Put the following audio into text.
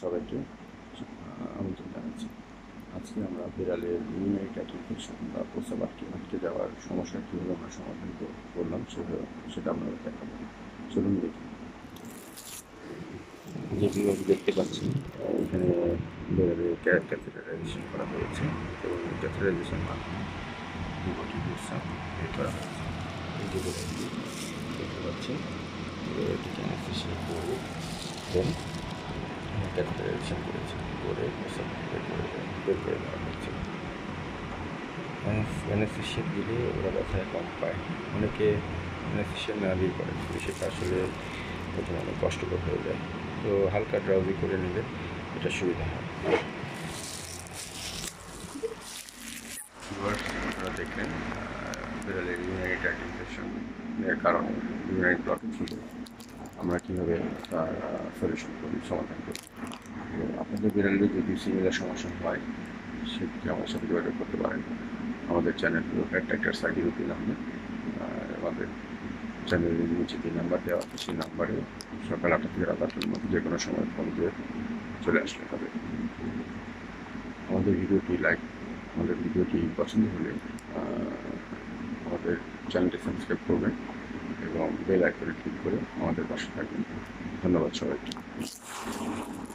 সবাইকে আমন্ত্রণ জানাচ্ছি। আজকে আমরা বিড়ালের ইউরিনারি ট্র্যাক্ট ইনফেকশন বা প্রস্রাব আটকে যাওয়ার সমস্যা কীভাবে আমরা সমাধান করলাম সেটা আমরা দেখাবো। চলুন দেখি। যে ভিডিওটি দেখতে পাচ্ছি এখানে বিড়ালের ক্যাথেটারাইজেশন করা হয়েছে এবং ক্যাথেটারাইজেশন মাধ্যমে দুটি প্রস্রাব বের করা হয়েছে। এই যে বিড়ালটি দেখতে পাচ্ছি এটিকে অ্যানেস্থেসিয়া করে দেন ক্যাথেটারাইজেশন করেছে, করে প্রস্রাব বের করে দেওয়া হয়েছে। অ্যানেস্থেসিয়া দিলে ওরা ব্যথা কম পায়। অনেকে অ্যানেস্থেসিয়া না দিয়ে করে, কিন্তু সেটা আসলে প্রথমে অনেক কষ্টকর হয়ে যায়। তো হালকা ড্রাউজি করে নিলে এটা সুবিধা হয়। আপনারা দেখলেন বিড়ালের ইউরিনারি ট্র্যাক্ট ইনফেকশনের কারণে ইউরিনারি ব্লকেজ হলে আমরা কীভাবে তার সলিউশন করি, সমাধান করি। তো আপনাদের বিড়ালের যদি সিমিলার সমস্যা হয় সেক্ষেত্রে আমার সাথে যোগাযোগ করতে পারেন। আমাদের চ্যানেল ট্র্যাক্টর সাইডের রুটিন নামে আমাদের চ্যানেলের নিচে যে নাম্বার দেওয়া আছে সেই নাম্বারে সকাল 8টা থেকে রাত 8টার মধ্যে যে কোনো সময় ফোন দিয়ে চলে আসলে হবে। আমাদের ভিডিওটি পছন্দ হলে আমাদের চ্যানেলটি সাবস্ক্রাইব করবেন এবং বেল আইকনে ক্লিক করে আমাদের পাশে থাকবেন। ধন্যবাদ সবাইকে।